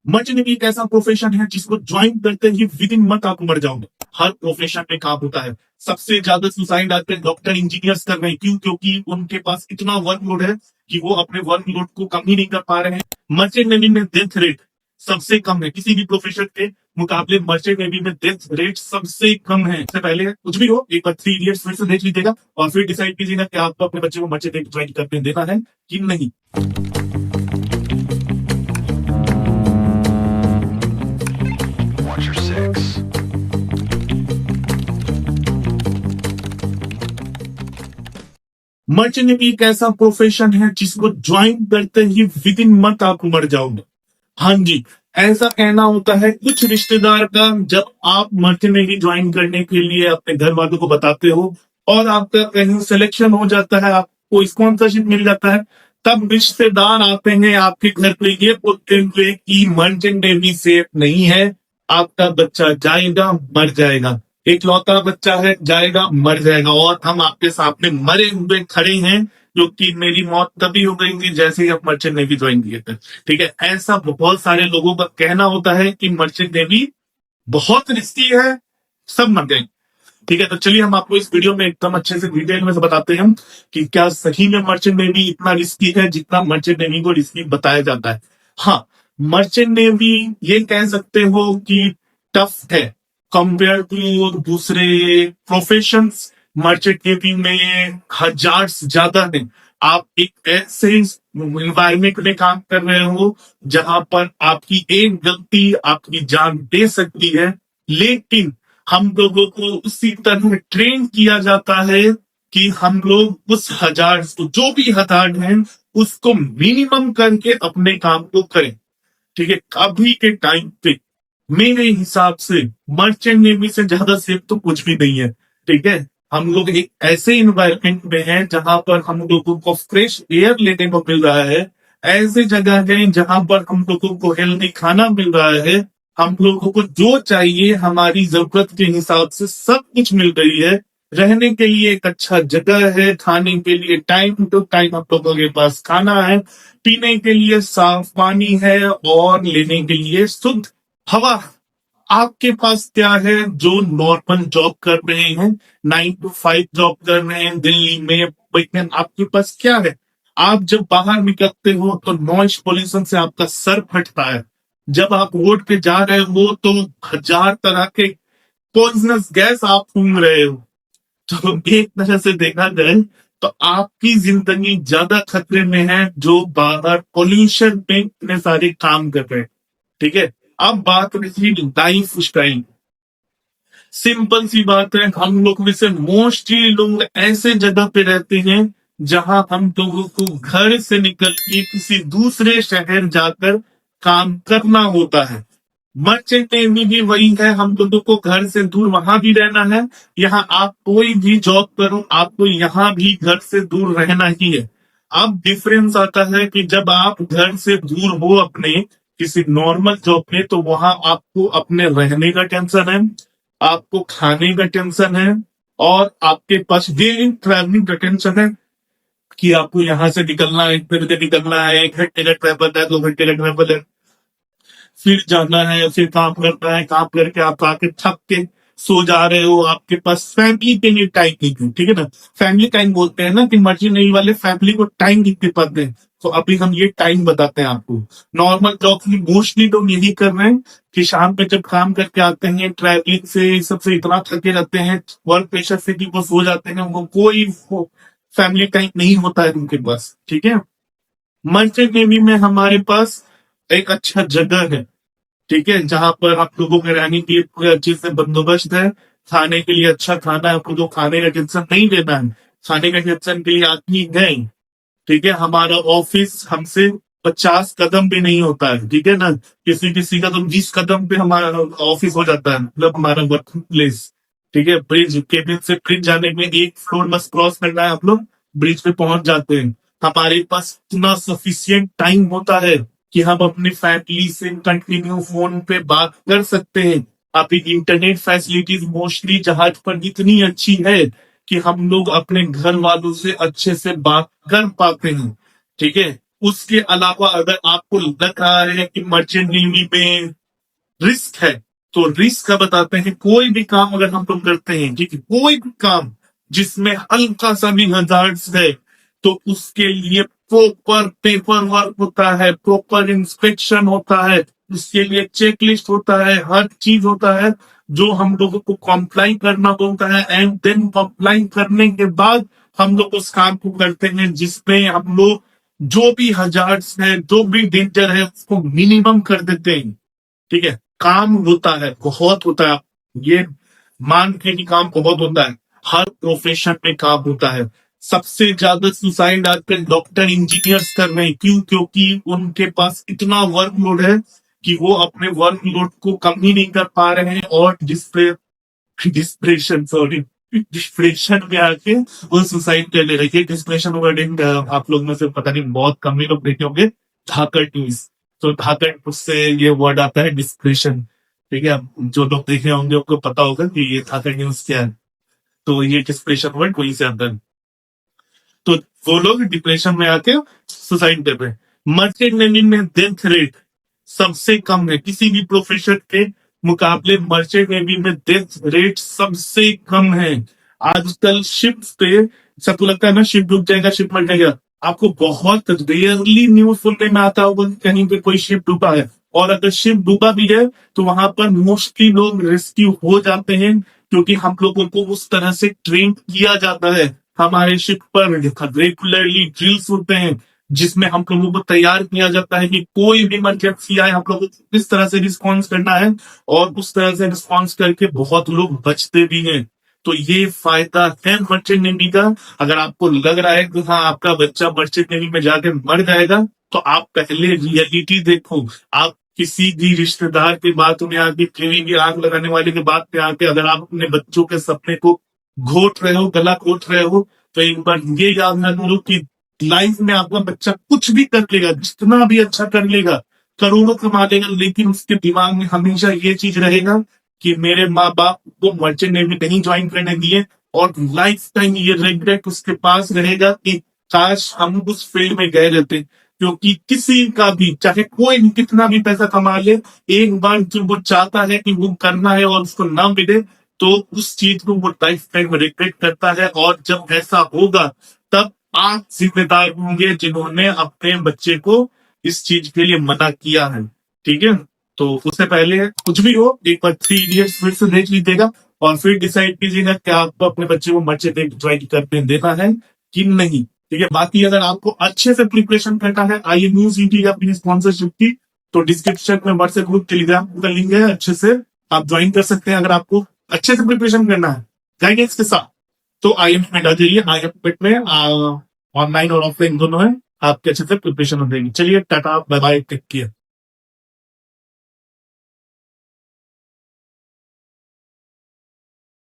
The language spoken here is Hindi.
मर्चेंट नेवी एक ऐसा प्रोफेशन है जिसको ज्वाइन करते ही विद इन मंथ आप मर जाओगे। हर प्रोफेशन में काम होता है। सबसे ज्यादा सुसाइड आजकल डॉक्टर इंजीनियर्स कर रहे हैं। क्यों? क्योंकि उनके पास इतना वर्कलोड है कि वो अपने वर्कलोड को कम ही नहीं कर पा रहे हैं। मर्चेंट नेवी में डेथ रेट सबसे कम है। किसी भी प्रोफेशन के मुकाबले मर्चेंट नेवी में डेथ रेट सबसे कम है। इससे पहले कुछ भी हो, एक बार 3 इडियट्स फिर से देख लीजिएगा और फिर डिसाइड कीजिएगा कि आपको अपने बच्चे को मर्चेंट नेवी ज्वाइन करने देना है कि नहीं। Watch your six. Merchant navy एक ऐसा प्रोफेशन है जिसको ज्वाइन करते ही विद इन मंथ आप मर जाओगे। हाँ जी, ऐसा कहना होता है कुछ रिश्तेदार का। जब आप मर्चेंट नेवी ज्वाइन करने के लिए अपने घर वालों को बताते हो और आपका कहीं सिलेक्शन हो जाता है, आपको स्पॉन्सरशिप मिल जाता है, तब रिश्तेदार आते हैं आपके घर पे ये बोलते हुए कि मर्चेंट नेवी सेफ नहीं है, आपका बच्चा जाएगा मर जाएगा, इकलौता बच्चा है जाएगा मर जाएगा। और हम आपके सामने मरे हुए खड़े हैं, क्योंकि मेरी मौत तभी हो गई थी जैसे ही आप मर्चेंट नेवी ज्वाइन किए थे। ठीक है, ऐसा बहुत सारे लोगों का कहना होता है कि मर्चेंट नेवी बहुत रिस्की है, सब मर गए। ठीक है, तो चलिए हम आपको इस वीडियो में एकदम अच्छे से डिटेल में से बताते हैं कि क्या सही में मर्चेंट नेवी इतना रिस्की है जितना मर्चेंट नेवी को रिस्की बताया जाता है। हाँ, मर्चेंट नेवी ये कह सकते हो कि टफ है कंपेयर टू दूसरे प्रोफेशंस। मर्चेंट नेवी में हजार ज्यादा है। आप एक ऐसे इन्वायरमेंट में काम कर रहे हो जहां पर आपकी एक गलती आपकी जान दे सकती है, लेकिन हम लोगों को उसी तरह ट्रेन किया जाता है कि हम लोग उस हजार जो भी हजार है उसको मिनिमम करके अपने काम को करें। ठीक है, अभी के टाइम पे मेरे हिसाब से मर्चेंट नेवी से ज्यादा सेफ तो कुछ भी नहीं है। ठीक है, हम लोग एक ऐसे इन्वायरमेंट में हैं जहां पर हम लोगों को फ्रेश एयर लेने को मिल रहा है, ऐसे जगह है जहां पर हम लोगों को हेल्दी खाना मिल रहा है, हम लोगों को जो चाहिए हमारी जरूरत के हिसाब से सब कुछ मिल रही है, रहने के लिए एक अच्छा जगह है, खाने के लिए टाइम टू टाइम आप लोगों के पास खाना है, पीने के लिए साफ पानी है और लेने के लिए शुद्ध हवा। आपके पास क्या है जो नॉर्मल जॉब कर रहे हैं, 9 to 5 जॉब कर रहे हैं दिल्ली में, लेकिन आपके पास क्या है? आप जब बाहर निकलते हो तो नॉइज पोल्यूशन से आपका सर फटता है। जब आप रोड पे जा रहे हो तो हजार तरह के पॉइजनस गैस आप सूंघ रहे हो। तो एक तरह से देखा जाए तो आपकी जिंदगी ज्यादा खतरे में है जो बाहर पोल्यूशन में इतने सारे काम कर रहे हैं। ठीक है, अब बात रही लाइफ स्टाइल। सिंपल सी बात है, हम लोग में से मोस्टली लोग ऐसे जगह पे रहते हैं जहां हम लोगों को घर से निकल के किसी दूसरे शहर जाकर काम करना होता है। मर्चेंट नेवी भी वही है, हम लोगों को घर से दूर वहां भी रहना है, यहाँ आप कोई भी जॉब करो आपको यहाँ भी घर से दूर रहना ही है। अब डिफरेंस आता है कि जब आप घर से दूर हो अपने किसी नॉर्मल जॉब में, तो वहां आपको अपने रहने का टेंशन है, आपको खाने का टेंशन है और आपके पास डेली ट्रैवलिंग का टेंशन है कि आपको यहाँ से निकलना है, फिर से निकलना है, 1 घंटे का ट्रैवल है, 2 घंटे का ट्रैवल है, फिर जाना है, फिर काम करना है, काम करके आप आके थक के सो जा रहे हो, आपके पास फैमिली के लिए टाइम नहीं है। ठीक है ना, फैमिली टाइम बोलते हैं ना कि मर्जी नहीं वाले फैमिली को टाइम नहीं पाते हैं। तो अभी हम ये टाइम बताते हैं आपको। नॉर्मल जॉब में मोस्टली लोग यही कर रहे हैं कि शाम पे जब काम करके आते हैं ट्रैवलिंग से सबसे इतना थके रहते हैं वर्क प्रेशर से कि वो सो जाते हैं, उनको कोई फैमिली टाइम नहीं होता है उनके पास। ठीक है, मर्चेंट नेवी में हमारे पास एक अच्छा जगह है। ठीक है, जहां पर आप लोगों के रहने के लिए पूरे अच्छे से बंदोबस्त है, खाने के लिए अच्छा खाना है, आपको तो खाने का टेंशन नहीं लेना है, खाने का टेंशन के लिए आदमी है। ठीक है, हमारा ऑफिस हमसे 50 कदम भी नहीं होता है। ठीक है ना, किसी किसी का तो 20 कदम पे हमारा ऑफिस हो जाता है, मतलब हमारा वर्क प्लेस। ठीक है, ब्रिज केबिन से ब्रिज जाने में 1 फ्लोर बस क्रॉस करना है, आप लोग ब्रिज पे पहुंच जाते हैं। हमारे पास इतना सफिशियंट टाइम होता है कि हम अपनी फैमिली से कंटिन्यू फोन पे बात कर सकते हैं। अभी इंटरनेट फैसिलिटीज मोस्टली जहाज पर इतनी अच्छी है कि हम लोग अपने घर वालों से अच्छे से बात कर पाते हैं। ठीक है, उसके अलावा अगर आपको लग रहा है कि मर्चेंट नेवी में रिस्क है, तो रिस्क का बताते हैं। कोई भी काम अगर हम लोग करते हैं, ठीक है, कोई भी काम जिसमें हल्का सा भी हजार्ड्स है, तो उसके लिए प्रॉपर पेपर वर्क होता है, प्रॉपर इंस्पेक्शन होता है, उसके लिए चेकलिस्ट होता है, हर चीज होता है जो हम लोगों को कंप्लाई करना होता है। एंड देन कंप्लाई करने के बाद हम लोग उस काम को करते हैं जिसमें हम लोग जो भी हजार्ड्स है, जो भी डेंजर है, उसको मिनिमम कर देते हैं। ठीक है, काम होता है, बहुत होता है, ये मान के कि काम बहुत होता है, हर प्रोफेशन में काम होता है। सबसे ज्यादा सुसाइड आजकल डॉक्टर इंजीनियर्स कर रहे हैं, क्यों? क्योंकि उनके पास इतना वर्कलोड है कि वो अपने वर्कलोड को कम ही नहीं कर पा रहे हैं, और डिस्प्रेशन में आके वो सुसाइड कर ले रहे हैं। डिस्प्रेशन वर्डिंग आप लोग में से पता नहीं बहुत कम ही लोग देखे होंगे धाकड़ न्यूज। तो धाकड़ उससे ये वर्ड आता है डिस्प्रेशन। ठीक है, जो लोग देखे होंगे उनको पता होगा कि ये धाकड़ न्यूज क्या है। तो ये डिस्प्रेशन वर्ड वहीं से आता है। तो वो लोग डिप्रेशन में आके सुसाइड कर रहे हैं। मर्चेंट नेवी में डेथ रेट सबसे कम है, किसी भी प्रोफेशन के मुकाबले मर्चेंट नेवी में डेथ रेट सबसे कम है। आजकल शिप पे सबको लगता है ना, शिप डूब जाएगा, शिप मर जाएगा। आपको बहुत रेयरली न्यूज सुनने में आता होगा कि कहीं पे कोई शिप डूबा है, और अगर शिप डूबा भी है तो वहां पर मोस्टली लोग रेस्क्यू हो जाते हैं, क्योंकि हम लोगों को उस तरह से ट्रेन किया जाता है। हमारे शिप पर रेगुलरली ड्रिल्स होते हैं जिसमें हम लोगों को तैयार किया जाता है कि कोई भी इमरजेंसी आए, हम लोगों को किस तरह से रिस्पॉन्स करना है, और उस तरह से रिस्पॉन्स करके बहुत लोग बचते भी हैं। तो ये फायदा है मर्चेंट नेवी का। अगर आपको लग रहा है कि हाँ आपका बच्चा मर्चेंट नेवी में जाके मर जाएगा, तो आप पहले रियलिटी देखो। आप किसी भी रिश्तेदार की बात में आके, किसी भी आग लगाने वाले की बात में आके अगर आप अपने बच्चों के सपने को घोट रहे हो, गला घोट रहे हो, तो एक बार ये याद रख लो कि लाइफ में आपका बच्चा कुछ भी कर लेगा, जितना भी अच्छा कर लेगा, करोड़ों कमा लेगा, लेकिन उसके दिमाग में हमेशा ये चीज रहेगा कि मेरे माँ बाप को मर्चेंट नेवी नहीं ज्वाइन करने दिए, और लाइफ टाइम ये रिग्रेट उसके पास रहेगा कि काश हम उस फील्ड में गए रहते। क्योंकि किसी का भी, चाहे कोई भी कितना भी पैसा कमा ले, एक बार जो वो चाहता है कि वो करना है और उसको ना मिले, तो उस चीज को वो लाइफ टाइम रिग्रेट करता है। और जब ऐसा होगा तब आप जिम्मेदार होंगे जिन्होंने अपने बच्चे को इस चीज के लिए मना किया है। ठीक है, तो उससे पहले कुछ भी हो, एक बार 3 इडियट्स फिर से देख लीजिएगा, और फिर डिसाइड कीजिएगा कि आपको अपने बच्चे को मर्चेंट नेवी ज्वाइन करने देना है कि नहीं। ठीक है, बाकी अगर आपको अच्छे से प्रिपरेशन करना है IMUs यूटी या अपनी स्पॉन्सरशिप की, तो डिस्क्रिप्शन में व्हाट्सएप ग्रुप टेलीग्राम का लिंक है, अच्छे से आप ज्वाइन कर सकते हैं अगर आपको अच्छे से प्रिपरेशन करना है गाइडेंस के साथ। तो IM में डाल दीजिए, IM में ऑनलाइन और ऑफलाइन दोनों है, आपके अच्छे से प्रिपरेशन हो जाएगी। चलिए tata, bye bye, take care.